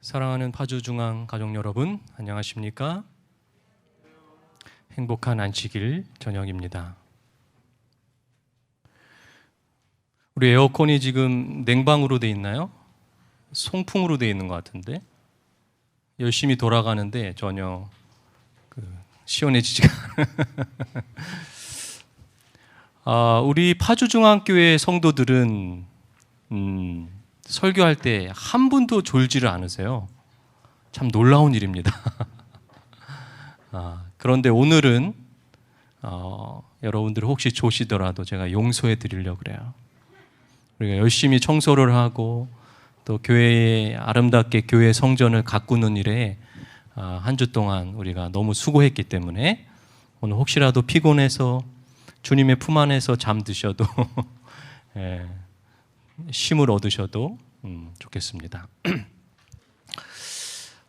사랑하는 파주중앙 가족 여러분, 안녕하십니까? 행복한 안식일 저녁입니다. 우리 에어컨이 지금 냉방으로 돼 있나요? 송풍으로 돼 있는 것 같은데 열심히 돌아가는데 전혀 시원해지지가 우리 파주중앙교회 성도들은 설교할 때 한 분도 졸지를 않으세요. 참 놀라운 일입니다. 그런데 오늘은 여러분들 혹시 조시더라도 제가 용서해 드리려고 그래요. 우리가 열심히 청소를 하고 또 교회에 아름답게 교회 성전을 가꾸는 일에 한 주 동안 우리가 너무 수고했기 때문에 오늘 혹시라도 피곤해서 주님의 품 안에서 잠드셔도 쉼을 얻으셔도 좋겠습니다.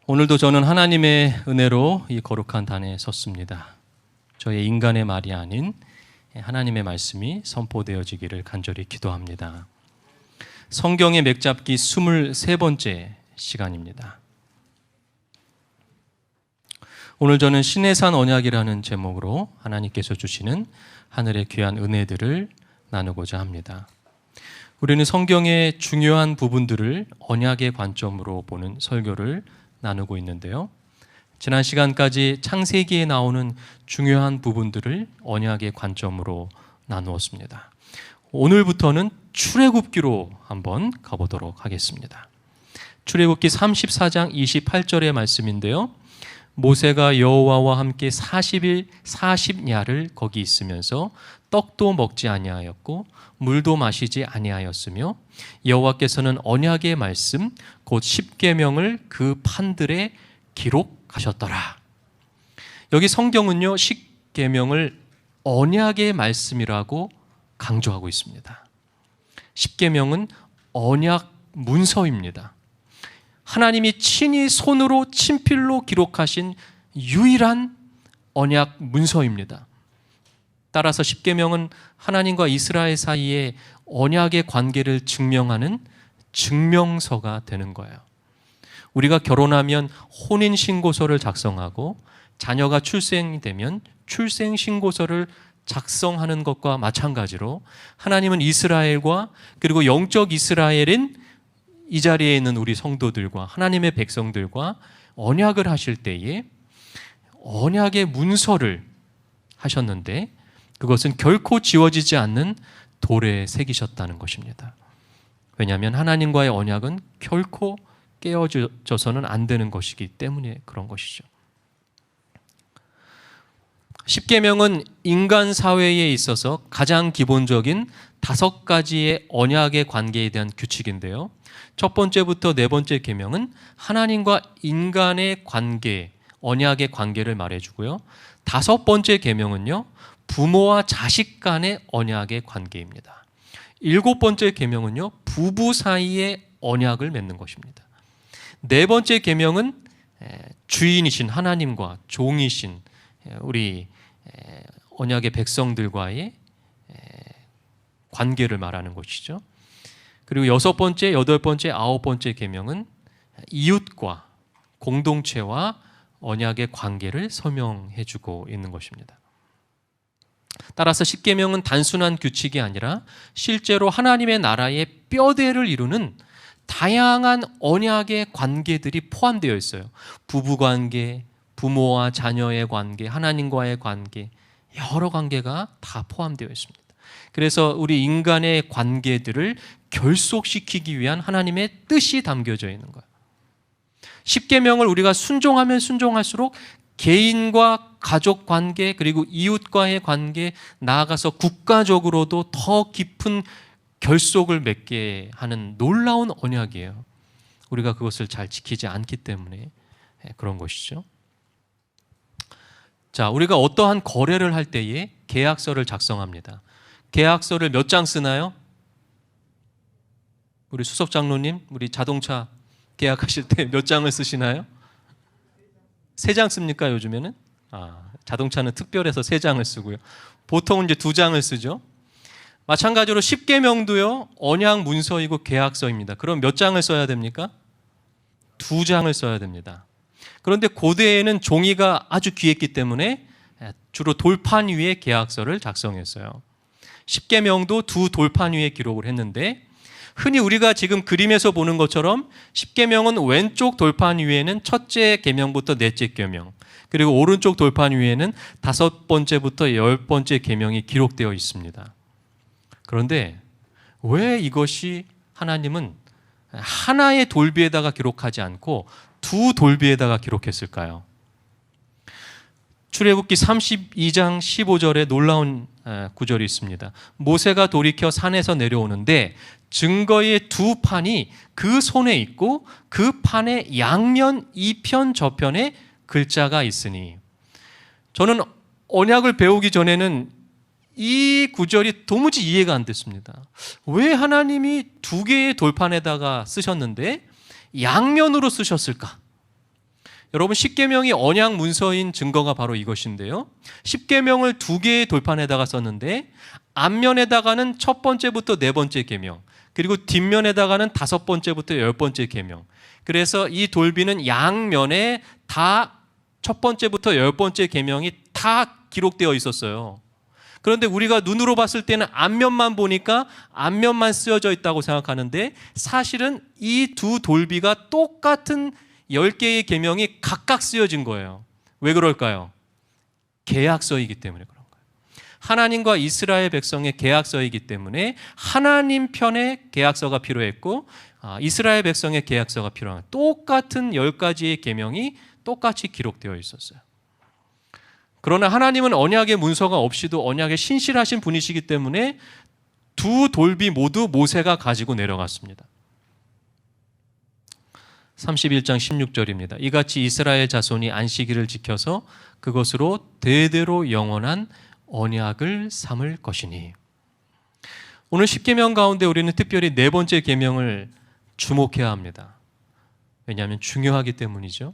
오늘도 저는 하나님의 은혜로 이 거룩한 단에 섰습니다. 저의 인간의 말이 아닌 하나님의 말씀이 선포되어지기를 간절히 기도합니다. 성경의 맥잡기 23번째 시간입니다. 오늘 저는 신의 산 언약이라는 제목으로 하나님께서 주시는 하늘의 귀한 은혜들을 나누고자 합니다. 우리는 성경의 중요한 부분들을 언약의 관점으로 보는 설교를 나누고 있는데요. 지난 시간까지 창세기에 나오는 중요한 부분들을 언약의 관점으로 나누었습니다. 오늘부터는 출애굽기로 한번 가보도록 하겠습니다. 출애굽기 34장 28절의 말씀인데요. 모세가 여호와와 함께 40일 40야를 거기 있으면서 떡도 먹지 아니하였고 물도 마시지 아니하였으며 여호와께서는 언약의 말씀 곧 십계명을 그 판들에 기록하셨더라. 여기 성경은요, 십계명을 언약의 말씀이라고 강조하고 있습니다. 십계명은 언약 문서입니다. 하나님이 친히 손으로 친필로 기록하신 유일한 언약 문서입니다. 따라서 십계명은 하나님과 이스라엘 사이의 언약의 관계를 증명하는 증명서가 되는 거예요. 우리가 결혼하면 혼인신고서를 작성하고 자녀가 출생되면 출생신고서를 작성하는 것과 마찬가지로 하나님은 이스라엘과 그리고 영적 이스라엘인 이 자리에 있는 우리 성도들과 하나님의 백성들과 언약을 하실 때에 언약의 문서를 하셨는데 그것은 결코 지워지지 않는 돌에 새기셨다는 것입니다. 왜냐하면 하나님과의 언약은 결코 깨어져서는 안 되는 것이기 때문에 그런 것이죠. 십계명은 인간 사회에 있어서 가장 기본적인 5가지의 언약의 관계에 대한 규칙인데요. 첫 번째부터 네 번째 계명은 하나님과 인간의 관계, 언약의 관계를 말해주고요. 5번째 계명은요, 부모와 자식 간의 언약의 관계입니다. 7번째 계명은요, 부부 사이의 언약을 맺는 것입니다. 4번째 계명은 주인이신 하나님과 종이신 우리 언약의 백성들과의 관계를 말하는 것이죠. 그리고 6번째, 8번째, 9번째 계명은 이웃과 공동체와 언약의 관계를 설명해주고 있는 것입니다. 따라서 십계명은 단순한 규칙이 아니라 실제로 하나님의 나라의 뼈대를 이루는 다양한 언약의 관계들이 포함되어 있어요. 부부관계, 부모와 자녀의 관계, 하나님과의 관계, 여러 관계가 다 포함되어 있습니다. 그래서 우리 인간의 관계들을 결속시키기 위한 하나님의 뜻이 담겨져 있는 거예요. 십계명을 우리가 순종하면 순종할수록 개인과 가족 관계 그리고 이웃과의 관계, 나아가서 국가적으로도 더 깊은 결속을 맺게 하는 놀라운 언약이에요. 우리가 그것을 잘 지키지 않기 때문에 그런 것이죠. 자, 우리가 어떠한 거래를 할 때에 계약서를 작성합니다. 계약서를 몇 장 쓰나요? 우리 수석 장로님, 우리 자동차 계약하실 때 몇 장을 쓰시나요? 3장 씁니까, 요즘에는? 자동차는 특별해서 3장을 쓰고요. 보통은 이제 2장을 쓰죠. 마찬가지로 십계명도요, 언약 문서이고 계약서입니다. 그럼 몇 장을 써야 됩니까? 2장을 써야 됩니다. 그런데 고대에는 종이가 아주 귀했기 때문에 주로 돌판 위에 계약서를 작성했어요. 십계명도 2 돌판 위에 기록을 했는데, 흔히 우리가 지금 그림에서 보는 것처럼 십계명은 왼쪽 돌판 위에는 첫째 계명부터 넷째 계명, 그리고 오른쪽 돌판 위에는 5번째부터 10번째 계명이 기록되어 있습니다. 그런데 왜 이것이 하나님은 하나의 돌비에다가 기록하지 않고 2 돌비에다가 기록했을까요? 출애굽기 32장 15절에 놀라운 구절이 있습니다. 모세가 돌이켜 산에서 내려오는데 증거의 2 판이 그 손에 있고 그 판의 양면 이편 저편에 글자가 있으니. 저는 언약을 배우기 전에는 이 구절이 도무지 이해가 안 됐습니다. 왜 하나님이 2개의 돌판에다가 쓰셨는데 양면으로 쓰셨을까? 여러분, 십계명이 언약 문서인 증거가 바로 이것인데요. 십계명을 2개의 돌판에다가 썼는데 앞면에다가는 첫 번째부터 4번째 계명, 그리고 뒷면에다가는 5번째부터 10번째 계명. 그래서 이 돌비는 양면에 다 첫 번째부터 10번째 계명이 다 기록되어 있었어요. 그런데 우리가 눈으로 봤을 때는 앞면만 보니까 앞면만 쓰여져 있다고 생각하는데, 사실은 이 2 돌비가 똑같은 10개의 계명이 각각 쓰여진 거예요. 왜 그럴까요? 계약서이기 때문에 그런 거예요. 하나님과 이스라엘 백성의 계약서이기 때문에 하나님 편의 계약서가 필요했고, 이스라엘 백성의 계약서가 필요한, 똑같은 10가지의 계명이 똑같이 기록되어 있었어요. 그러나 하나님은 언약의 문서가 없이도 언약에 신실하신 분이시기 때문에 2 돌비 모두 모세가 가지고 내려갔습니다. 31장 16절입니다. 이같이 이스라엘 자손이 안식일을 지켜서 그것으로 대대로 영원한 언약을 삼을 것이니. 오늘 십계명 가운데 우리는 특별히 4번째 계명을 주목해야 합니다. 왜냐하면 중요하기 때문이죠.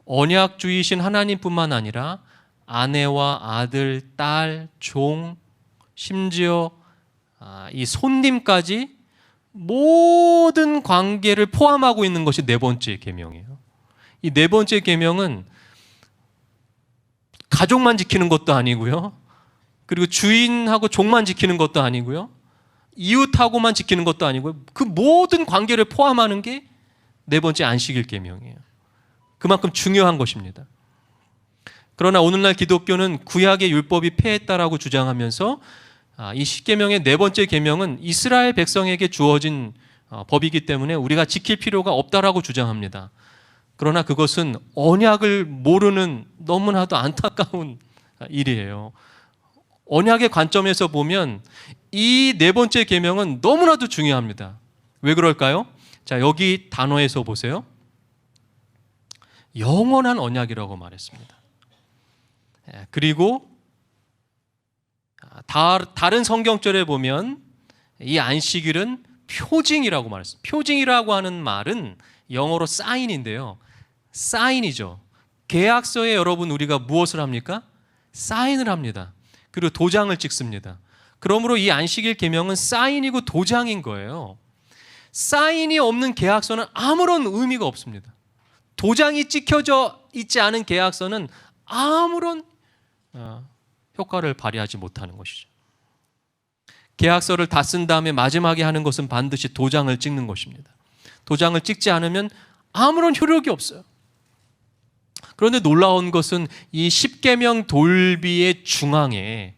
언약주의신 하나님뿐만 아니라 아내와 아들, 딸, 종, 심지어 이 손님까지 모든 관계를 포함하고 있는 것이 4번째 계명이에요. 이 4번째 계명은 가족만 지키는 것도 아니고요, 그리고 주인하고 종만 지키는 것도 아니고요, 이웃하고만 지키는 것도 아니고요, 그 모든 관계를 포함하는 게 4번째 안식일 계명이에요. 그만큼 중요한 것입니다. 그러나 오늘날 기독교는 구약의 율법이 폐했다라고 주장하면서 이 십계명의 4번째 계명은 이스라엘 백성에게 주어진 법이기 때문에 우리가 지킬 필요가 없다라고 주장합니다. 그러나 그것은 언약을 모르는 너무나도 안타까운 일이에요. 언약의 관점에서 보면 이 4번째 계명은 너무나도 중요합니다. 왜 그럴까요? 자, 여기 단어에서 보세요. 영원한 언약이라고 말했습니다. 그리고 다른 성경절에 보면 이 안식일은 표징이라고 말했습니다. 표징이라고 하는 말은 영어로 사인인데요. 사인이죠. 계약서에 여러분 우리가 무엇을 합니까? 사인을 합니다. 그리고 도장을 찍습니다. 그러므로 이 안식일 계명은 사인이고 도장인 거예요. 사인이 없는 계약서는 아무런 의미가 없습니다. 도장이 찍혀져 있지 않은 계약서는 아무런 효과를 발휘하지 못하는 것이죠. 계약서를 다 쓴 다음에 마지막에 하는 것은 반드시 도장을 찍는 것입니다. 도장을 찍지 않으면 아무런 효력이 없어요. 그런데 놀라운 것은 이 십계명 돌비의 중앙에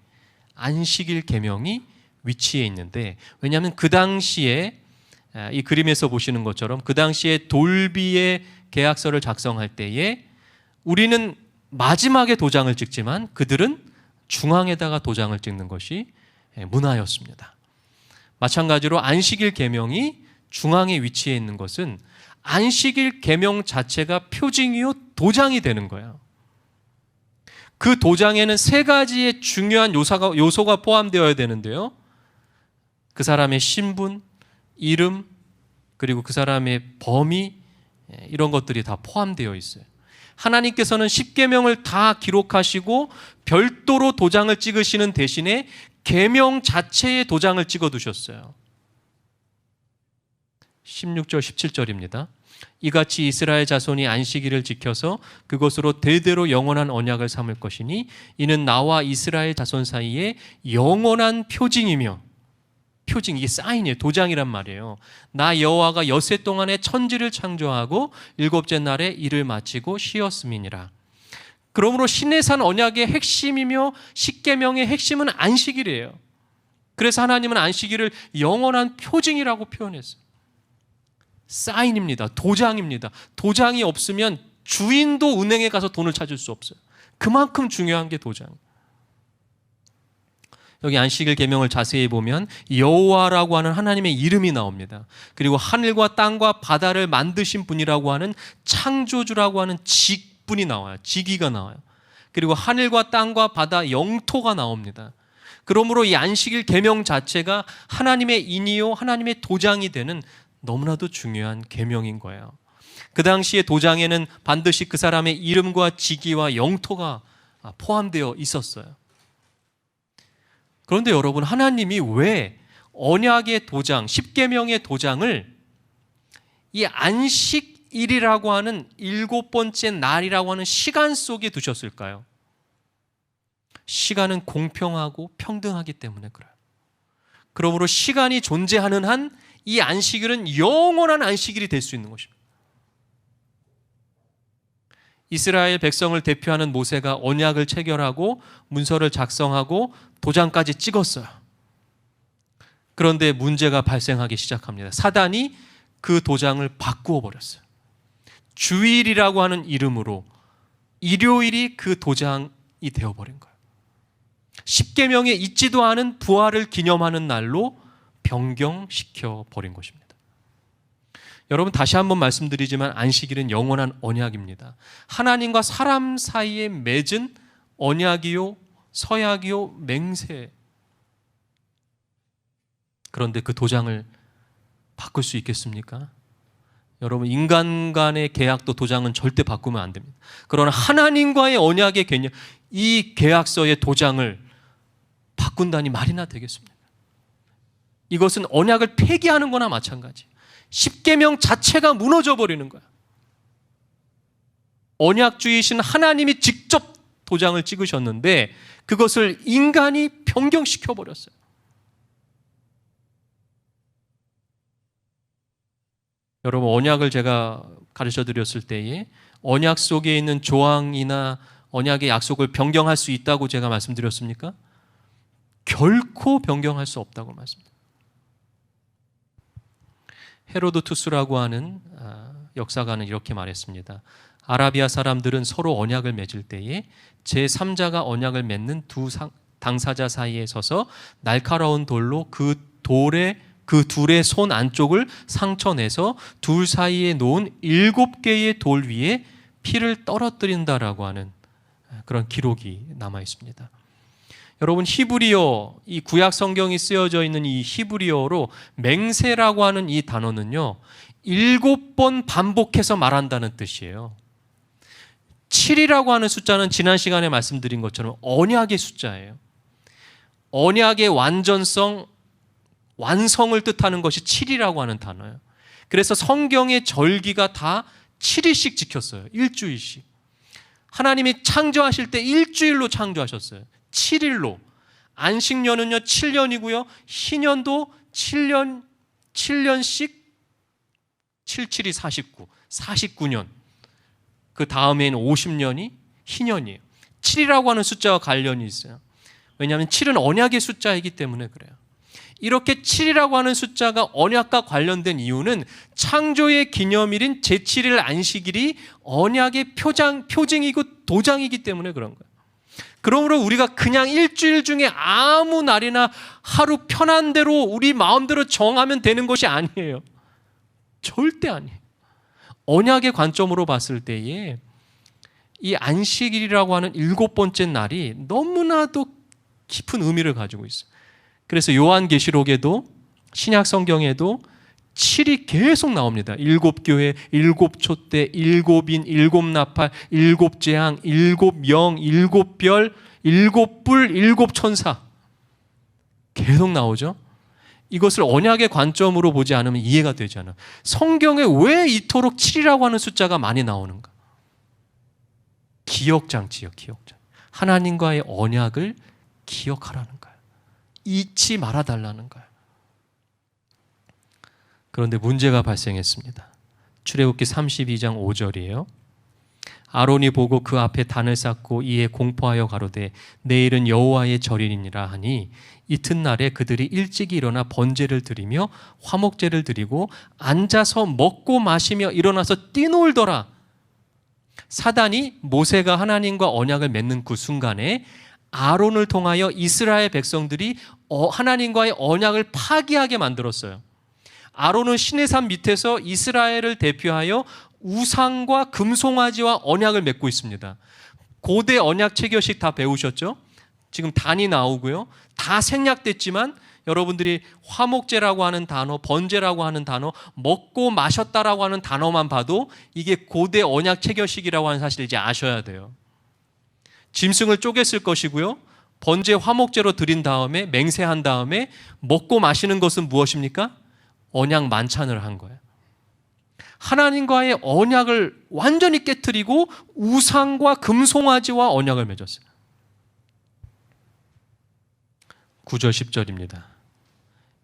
안식일 계명이 위치해 있는데, 왜냐하면 그 당시에 이 그림에서 보시는 것처럼 그 당시에 돌비의 계약서를 작성할 때에 우리는 마지막에 도장을 찍지만 그들은 중앙에다가 도장을 찍는 것이 문화였습니다. 마찬가지로 안식일 계명이 중앙에 위치해 있는 것은 안식일 계명 자체가 표징이요 도장이 되는 거예요. 그 도장에는 3가지의 중요한 요소가 포함되어야 되는데요. 그 사람의 신분, 이름, 그리고 그 사람의 범위, 이런 것들이 다 포함되어 있어요. 하나님께서는 십계명을 다 기록하시고 별도로 도장을 찍으시는 대신에 계명 자체에 도장을 찍어 두셨어요. 16절 17절입니다. 이같이 이스라엘 자손이 안식일을 지켜서 그것으로 대대로 영원한 언약을 삼을 것이니 이는 나와 이스라엘 자손 사이에 영원한 표징이며, 표징, 이게 사인이에요. 도장이란 말이에요. 나 여호와가 엿새 동안에 천지를 창조하고 일곱째 날에 일을 마치고 쉬었음이니라. 그러므로 시내산 언약의 핵심이며 십계명의 핵심은 안식일이에요. 그래서 하나님은 안식일을 영원한 표징이라고 표현했어요. 사인입니다. 도장입니다. 도장이 없으면 주인도 은행에 가서 돈을 찾을 수 없어요. 그만큼 중요한 게 도장이에요. 여기 안식일 계명을 자세히 보면 여호와라고 하는 하나님의 이름이 나옵니다. 그리고 하늘과 땅과 바다를 만드신 분이라고 하는 창조주라고 하는 직분이 나와요. 직위가 나와요. 그리고 하늘과 땅과 바다 영토가 나옵니다. 그러므로 이 안식일 계명 자체가 하나님의 인이요 하나님의 도장이 되는 너무나도 중요한 계명인 거예요. 그 당시에 도장에는 반드시 그 사람의 이름과 직위와 영토가 포함되어 있었어요. 그런데 여러분, 하나님이 왜 언약의 도장, 십계명의 도장을 이 안식일이라고 하는 7번째 날이라고 하는 시간 속에 두셨을까요? 시간은 공평하고 평등하기 때문에 그래요. 그러므로 시간이 존재하는 한 이 안식일은 영원한 안식일이 될 수 있는 것입니다. 이스라엘 백성을 대표하는 모세가 언약을 체결하고 문서를 작성하고 도장까지 찍었어요. 그런데 문제가 발생하기 시작합니다. 사단이 그 도장을 바꾸어 버렸어요. 주일이라고 하는 이름으로 일요일이 그 도장이 되어버린 거예요. 십계명에 있지도 않은 부활을 기념하는 날로 변경시켜 버린 것입니다. 여러분, 다시 한번 말씀드리지만 안식일은 영원한 언약입니다. 하나님과 사람 사이에 맺은 언약이요 서약이요 맹세. 그런데 그 도장을 바꿀 수 있겠습니까? 여러분, 인간 간의 계약도 도장은 절대 바꾸면 안 됩니다. 그러나 하나님과의 언약의 개념, 이 계약서의 도장을 바꾼다니 말이나 되겠습니까? 이것은 언약을 폐기하는 거나 마찬가지. 십계명 자체가 무너져 버리는 거야. 언약주이신 하나님이 직접 도장을 찍으셨는데 그것을 인간이 변경시켜 버렸어요. 여러분, 언약을 제가 가르쳐 드렸을 때에 언약 속에 있는 조항이나 언약의 약속을 변경할 수 있다고 제가 말씀드렸습니까? 결코 변경할 수 없다고 말씀드립니다. 헤로도투스라고 하는 역사가는 이렇게 말했습니다. 아라비아 사람들은 서로 언약을 맺을 때에 제3자가 언약을 맺는 두 당사자 사이에 서서 날카로운 돌로 그 둘의 손 안쪽을 상처내서 둘 사이에 놓은 7개의 돌 위에 피를 떨어뜨린다라고 하는 그런 기록이 남아 있습니다. 여러분, 히브리어, 이 구약 성경이 쓰여져 있는 이 히브리어로 맹세라고 하는 이 단어는요 7번 반복해서 말한다는 뜻이에요. 7이라고 하는 숫자는 지난 시간에 말씀드린 것처럼 언약의 숫자예요. 언약의 완전성, 완성을 뜻하는 것이 7이라고 하는 단어예요. 그래서 성경의 절기가 다 7일씩 지켰어요. 일주일씩. 하나님이 창조하실 때 일주일로 창조하셨어요. 7일로. 안식년은요 7년이고요. 희년도 7년씩 77이 49, 49년. 그 다음에는 50년이 희년이에요. 7이라고 하는 숫자와 관련이 있어요. 왜냐하면 7은 언약의 숫자이기 때문에 그래요. 이렇게 7이라고 하는 숫자가 언약과 관련된 이유는 창조의 기념일인 제7일 안식일이 언약의 표징이고 도장이기 때문에 그런 거예요. 그러므로 우리가 그냥 일주일 중에 아무 날이나 하루 편한 대로 우리 마음대로 정하면 되는 것이 아니에요. 절대 아니에요. 언약의 관점으로 봤을 때에 이 안식일이라고 하는 7번째 날이 너무나도 깊은 의미를 가지고 있어요. 그래서 요한계시록에도 신약 성경에도 7이 계속 나옵니다. 7교회, 7촛대, 7인, 7나팔, 7재앙, 7영, 7별, 7불, 7천사 계속 나오죠. 이것을 언약의 관점으로 보지 않으면 이해가 되지 않아. 성경에 왜 이토록 7이라고 하는 숫자가 많이 나오는가? 기억장치요, 기억장. 하나님과의 언약을 기억하라는 거예요. 잊지 말아달라는 거예요. 그런데 문제가 발생했습니다. 출애굽기 32장 5절이에요. 아론이 보고 그 앞에 단을 쌓고 이에 공포하여 가로되 내일은 여호와의 절이니라 하니 이튿날에 그들이 일찍이 일어나 번제를 드리며 화목제를 드리고 앉아서 먹고 마시며 일어나서 뛰놀더라. 사단이 모세가 하나님과 언약을 맺는 그 순간에 아론을 통하여 이스라엘 백성들이 하나님과의 언약을 파기하게 만들었어요. 아론은 시내산 밑에서 이스라엘을 대표하여 우상과 금송아지와 언약을 맺고 있습니다. 고대 언약 체결식 다 배우셨죠? 지금 단이 나오고요. 다 생략됐지만 여러분들이 화목제라고 하는 단어, 번제라고 하는 단어, 먹고 마셨다라고 하는 단어만 봐도 이게 고대 언약 체결식이라고 하는 사실을 이제 아셔야 돼요. 짐승을 쪼갰을 것이고요. 번제 화목제로 드린 다음에 맹세한 다음에 먹고 마시는 것은 무엇입니까? 언약 만찬을 한 거예요. 하나님과의 언약을 완전히 깨트리고 우상과 금송아지와 언약을 맺었어요. 9절 10절입니다.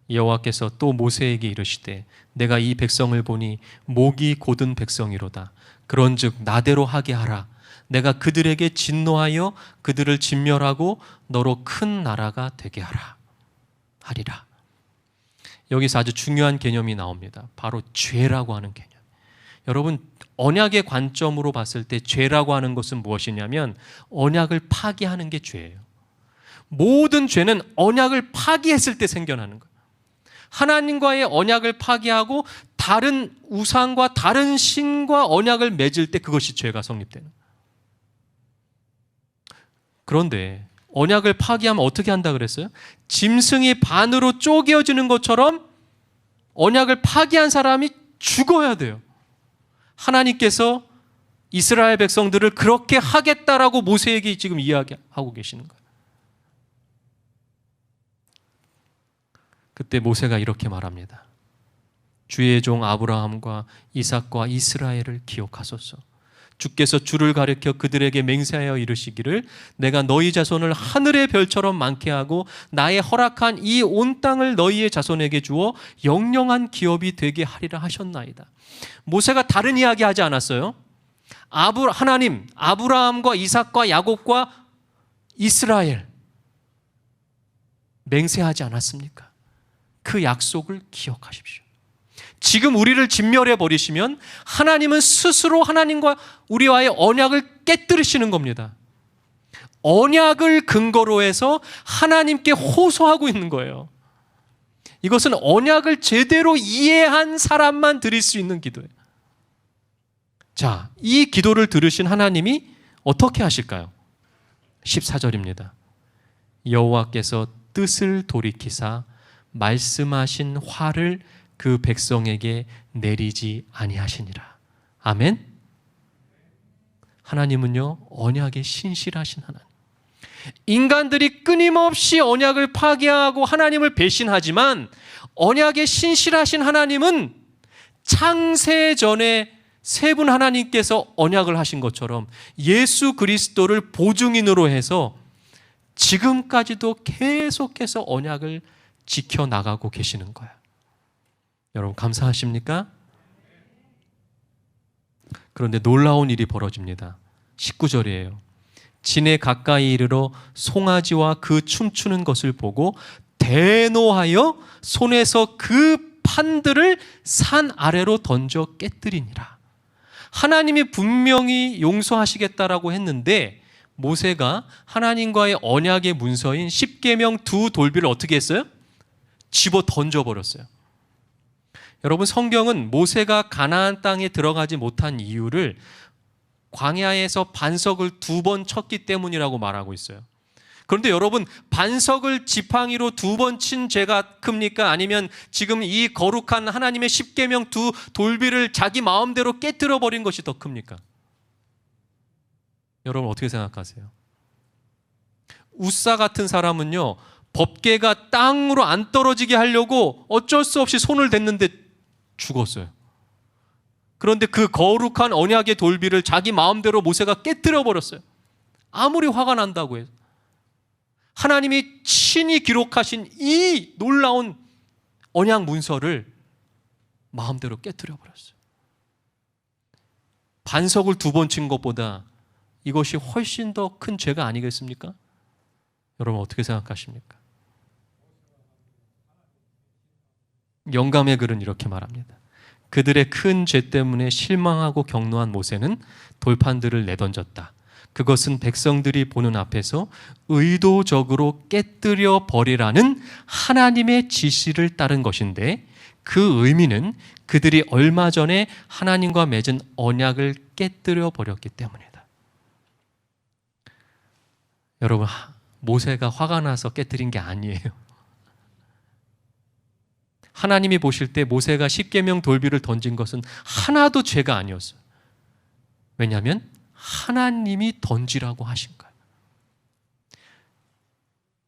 여호와께서 또 모세에게 이르시되 내가 이 백성을 보니 목이 곧은 백성이로다. 그런즉 나대로 하게 하라. 내가 그들에게 진노하여 그들을 진멸하고 너로 큰 나라가 되게 하리라. 여기서 아주 중요한 개념이 나옵니다. 바로 죄라고 하는 개념. 여러분, 언약의 관점으로 봤을 때 죄라고 하는 것은 무엇이냐면 언약을 파기하는 게 죄예요. 모든 죄는 언약을 파기했을 때 생겨나는 거예요. 하나님과의 언약을 파기하고 다른 우상과 다른 신과 언약을 맺을 때 그것이 죄가 성립되는 거예요. 그런데 언약을 파기하면 어떻게 한다 그랬어요? 짐승이 반으로 쪼개어지는 것처럼 언약을 파기한 사람이 죽어야 돼요. 하나님께서 이스라엘 백성들을 그렇게 하겠다라고 모세에게 지금 이야기하고 계시는 거예요. 그때 모세가 이렇게 말합니다. 주의 종 아브라함과 이삭과 이스라엘을 기억하소서. 주께서 주를 가리켜 그들에게 맹세하여 이르시기를 내가 너희 자손을 하늘의 별처럼 많게 하고 나의 허락한 이 온 땅을 너희의 자손에게 주어 영영한 기업이 되게 하리라 하셨나이다. 모세가 다른 이야기 하지 않았어요. 하나님, 아브라함과 이삭과 야곱과 이스라엘 맹세하지 않았습니까? 그 약속을 기억하십시오. 지금 우리를 진멸해 버리시면 하나님은 스스로 하나님과 우리와의 언약을 깨뜨리시는 겁니다. 언약을 근거로 해서 하나님께 호소하고 있는 거예요. 이것은 언약을 제대로 이해한 사람만 드릴 수 있는 기도예요. 자, 이 기도를 들으신 하나님이 어떻게 하실까요? 14절입니다. 여호와께서 뜻을 돌이키사 말씀하신 화를 그 백성에게 내리지 아니하시니라. 아멘. 하나님은요, 언약에 신실하신 하나님. 인간들이 끊임없이 언약을 파괴하고 하나님을 배신하지만 언약에 신실하신 하나님은 창세 전에 세 분 하나님께서 언약을 하신 것처럼 예수 그리스도를 보증인으로 해서 지금까지도 계속해서 언약을 지켜나가고 계시는 거예요. 여러분 감사하십니까? 그런데 놀라운 일이 벌어집니다. 19절이에요. 진에 가까이 이르러 송아지와 그 춤추는 것을 보고 대노하여 손에서 그 판들을 산 아래로 던져 깨뜨리니라. 하나님이 분명히 용서하시겠다라고 했는데 모세가 하나님과의 언약의 문서인 십계명 두 돌비를 어떻게 했어요? 집어 던져버렸어요. 여러분 성경은 모세가 가나안 땅에 들어가지 못한 이유를 광야에서 반석을 2번 쳤기 때문이라고 말하고 있어요. 그런데 여러분 반석을 지팡이로 2번 친 죄가 큽니까? 아니면 지금 이 거룩한 하나님의 십계명 두 돌비를 자기 마음대로 깨뜨려 버린 것이 더 큽니까? 여러분 어떻게 생각하세요? 우사 같은 사람은요 법궤가 땅으로 안 떨어지게 하려고 어쩔 수 없이 손을 댔는데 죽었어요. 그런데 그 거룩한 언약의 돌비를 자기 마음대로 모세가 깨뜨려 버렸어요. 아무리 화가 난다고 해서. 하나님이 친히 기록하신 이 놀라운 언약 문서를 마음대로 깨뜨려 버렸어요. 반석을 2번 친 것보다 이것이 훨씬 더 큰 죄가 아니겠습니까? 여러분 어떻게 생각하십니까? 영감의 글은 이렇게 말합니다. 그들의 큰 죄 때문에 실망하고 격노한 모세는 돌판들을 내던졌다. 그것은 백성들이 보는 앞에서 의도적으로 깨뜨려 버리라는 하나님의 지시를 따른 것인데, 그 의미는 그들이 얼마 전에 하나님과 맺은 언약을 깨뜨려 버렸기 때문이다. 여러분, 모세가 화가 나서 깨뜨린 게 아니에요. 하나님이 보실 때 모세가 십계명 돌비를 던진 것은 하나도 죄가 아니었어요. 왜냐하면 하나님이 던지라고 하신 거예요.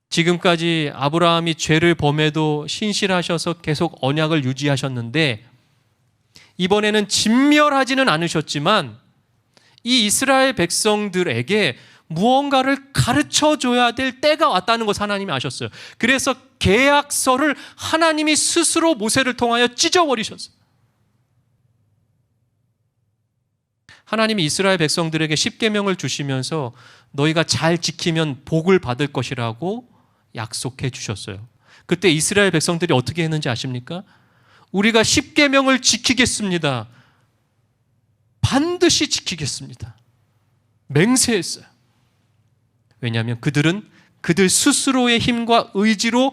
지금까지 아브라함이 죄를 범해도 신실하셔서 계속 언약을 유지하셨는데, 이번에는 진멸하지는 않으셨지만 이 이스라엘 백성들에게 무언가를 가르쳐 줘야 될 때가 왔다는 것을 하나님이 아셨어요. 그래서 계약서를 하나님이 스스로 모세를 통하여 찢어버리셨어요. 하나님이 이스라엘 백성들에게 십계명을 주시면서 너희가 잘 지키면 복을 받을 것이라고 약속해 주셨어요. 그때 이스라엘 백성들이 어떻게 했는지 아십니까? 우리가 십계명을 지키겠습니다. 반드시 지키겠습니다. 맹세했어요. 왜냐하면 그들은 그들 스스로의 힘과 의지로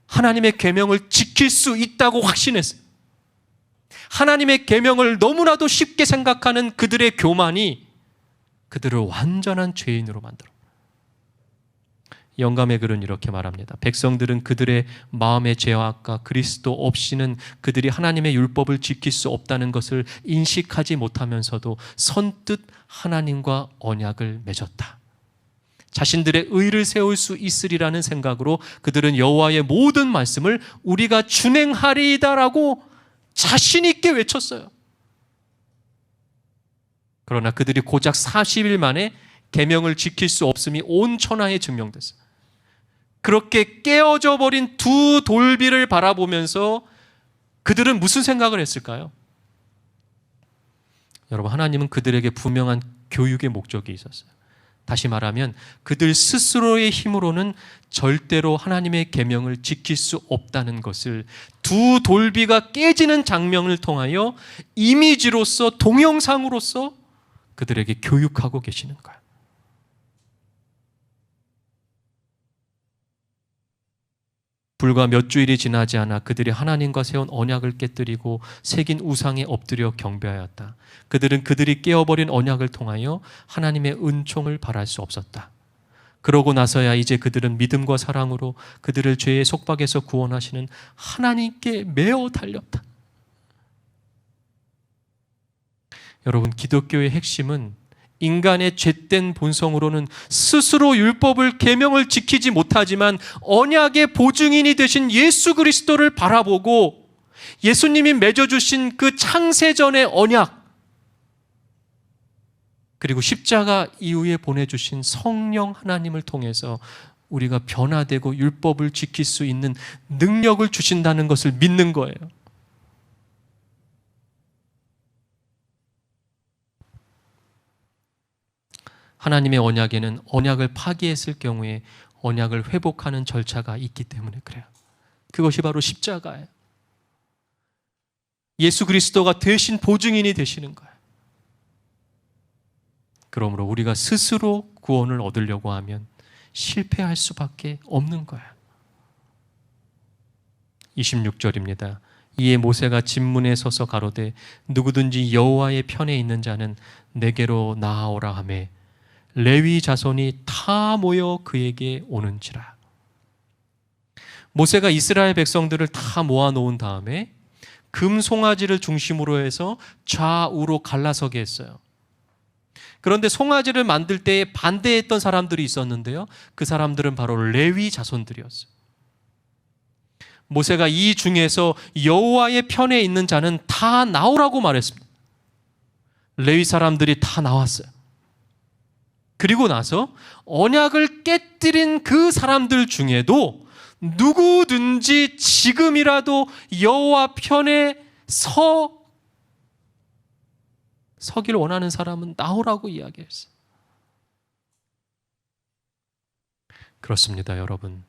하나님의 계명을 지킬 수 있다고 확신했어요. 하나님의 계명을 너무나도 쉽게 생각하는 그들의 교만이 그들을 완전한 죄인으로 만들어. 영감의 글은 이렇게 말합니다. 백성들은 그들의 마음의 죄악과 그리스도 없이는 그들이 하나님의 율법을 지킬 수 없다는 것을 인식하지 못하면서도 선뜻 하나님과 언약을 맺었다. 자신들의 의를 세울 수 있으리라는 생각으로 그들은 여호와의 모든 말씀을 우리가 준행하리이다라고 자신 있게 외쳤어요. 그러나 그들이 고작 40일 만에 계명을 지킬 수 없음이 온 천하에 증명됐어요. 그렇게 깨어져 버린 2 돌비를 바라보면서 그들은 무슨 생각을 했을까요? 여러분, 하나님은 그들에게 분명한 교육의 목적이 있었어요. 다시 말하면 그들 스스로의 힘으로는 절대로 하나님의 계명을 지킬 수 없다는 것을 2 돌비가 깨지는 장면을 통하여 이미지로서, 동영상으로서 그들에게 교육하고 계시는 거예요. 불과 몇 주일이 지나지 않아 그들이 하나님과 세운 언약을 깨뜨리고 새긴 우상에 엎드려 경배하였다. 그들은 그들이 깨어버린 언약을 통하여 하나님의 은총을 바랄 수 없었다. 그러고 나서야 이제 그들은 믿음과 사랑으로 그들을 죄의 속박에서 구원하시는 하나님께 매어 달렸다. 여러분, 기독교의 핵심은 인간의 죄된 본성으로는 스스로 율법을 계명을 지키지 못하지만 언약의 보증인이 되신 예수 그리스도를 바라보고 예수님이 맺어주신 그 창세전의 언약, 그리고 십자가 이후에 보내주신 성령 하나님을 통해서 우리가 변화되고 율법을 지킬 수 있는 능력을 주신다는 것을 믿는 거예요. 하나님의 언약에는 언약을 파기했을 경우에 언약을 회복하는 절차가 있기 때문에 그래요. 그것이 바로 십자가예요. 예수 그리스도가 대신 보증인이 되시는 거예요. 그러므로 우리가 스스로 구원을 얻으려고 하면 실패할 수밖에 없는 거예요. 26절입니다. 이에 모세가 진문에 서서 가로되 누구든지 여호와의 편에 있는 자는 내게로 나아오라 하매 레위 자손이 다 모여 그에게 오는지라. 모세가 이스라엘 백성들을 다 모아놓은 다음에 금 송아지를 중심으로 해서 좌우로 갈라서게 했어요. 그런데 송아지를 만들 때에 반대했던 사람들이 있었는데요, 그 사람들은 바로 레위 자손들이었어요. 모세가 이 중에서 여호와의 편에 있는 자는 다 나오라고 말했습니다. 레위 사람들이 다 나왔어요. 그리고 나서 언약을 깨뜨린 그 사람들 중에도 누구든지 지금이라도 여호와 편에 서길 원하는 사람은 나오라고 이야기했어요. 그렇습니다, 여러분.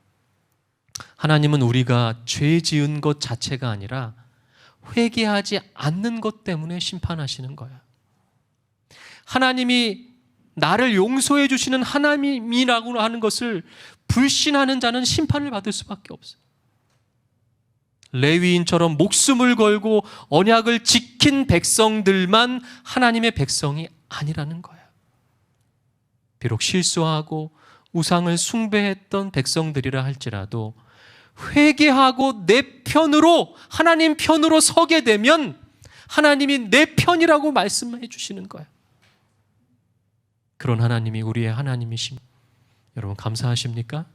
하나님은 우리가 죄 지은 것 자체가 아니라 회개하지 않는 것 때문에 심판하시는 거예요. 하나님이 나를 용서해 주시는 하나님이라고 하는 것을 불신하는 자는 심판을 받을 수밖에 없어요. 레위인처럼 목숨을 걸고 언약을 지킨 백성들만 하나님의 백성이 아니라는 거예요. 비록 실수하고 우상을 숭배했던 백성들이라 할지라도 회개하고 내 편으로, 하나님 편으로 서게 되면 하나님이 내 편이라고 말씀해 주시는 거예요. 그런 하나님이 우리의 하나님이십니다. 여러분 감사하십니까?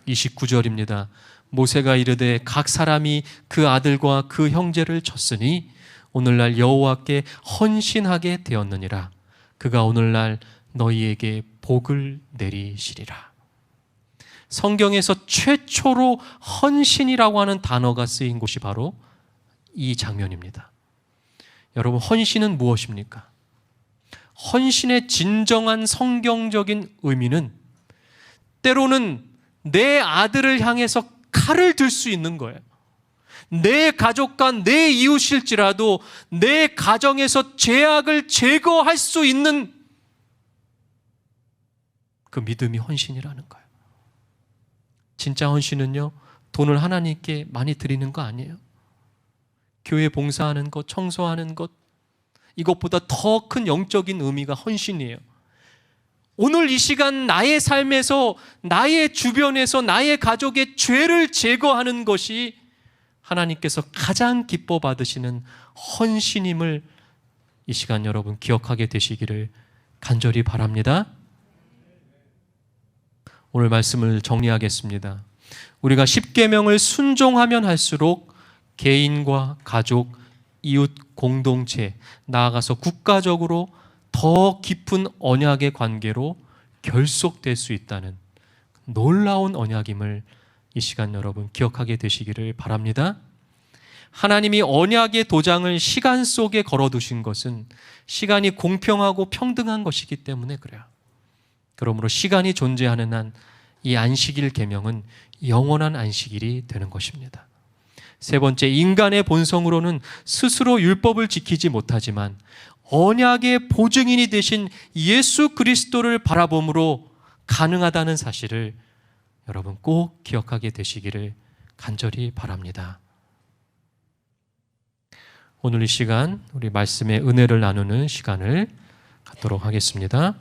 29절입니다. 모세가 이르되 각 사람이 그 아들과 그 형제를 쳤으니 오늘날 여호와께 헌신하게 되었느니라. 그가 오늘날 너희에게 복을 내리시리라. 성경에서 최초로 헌신이라고 하는 단어가 쓰인 곳이 바로 이 장면입니다. 여러분, 헌신은 무엇입니까? 헌신의 진정한 성경적인 의미는 때로는 내 아들을 향해서 칼을 들 수 있는 거예요. 내 가족과 내 이웃일지라도 내 가정에서 죄악을 제거할 수 있는 그 믿음이 헌신이라는 거예요. 진짜 헌신은요, 돈을 하나님께 많이 드리는 거 아니에요. 교회 봉사하는 것, 청소하는 것, 이것보다 더 큰 영적인 의미가 헌신이에요. 오늘 이 시간 나의 삶에서, 나의 주변에서, 나의 가족의 죄를 제거하는 것이 하나님께서 가장 기뻐 받으시는 헌신임을 이 시간 여러분 기억하게 되시기를 간절히 바랍니다. 오늘 말씀을 정리하겠습니다. 우리가 십계명을 순종하면 할수록 개인과 가족, 이웃 공동체, 나아가서 국가적으로 더 깊은 언약의 관계로 결속될 수 있다는 놀라운 언약임을 이 시간 여러분 기억하게 되시기를 바랍니다. 하나님이 언약의 도장을 시간 속에 걸어두신 것은 시간이 공평하고 평등한 것이기 때문에 그래요. 그러므로 시간이 존재하는 한 이 안식일 계명은 영원한 안식일이 되는 것입니다. 세 번째, 인간의 본성으로는 스스로 율법을 지키지 못하지만 언약의 보증인이 되신 예수 그리스도를 바라봄으로 가능하다는 사실을 여러분 꼭 기억하게 되시기를 간절히 바랍니다. 오늘 이 시간 우리 말씀의 은혜를 나누는 시간을 갖도록 하겠습니다.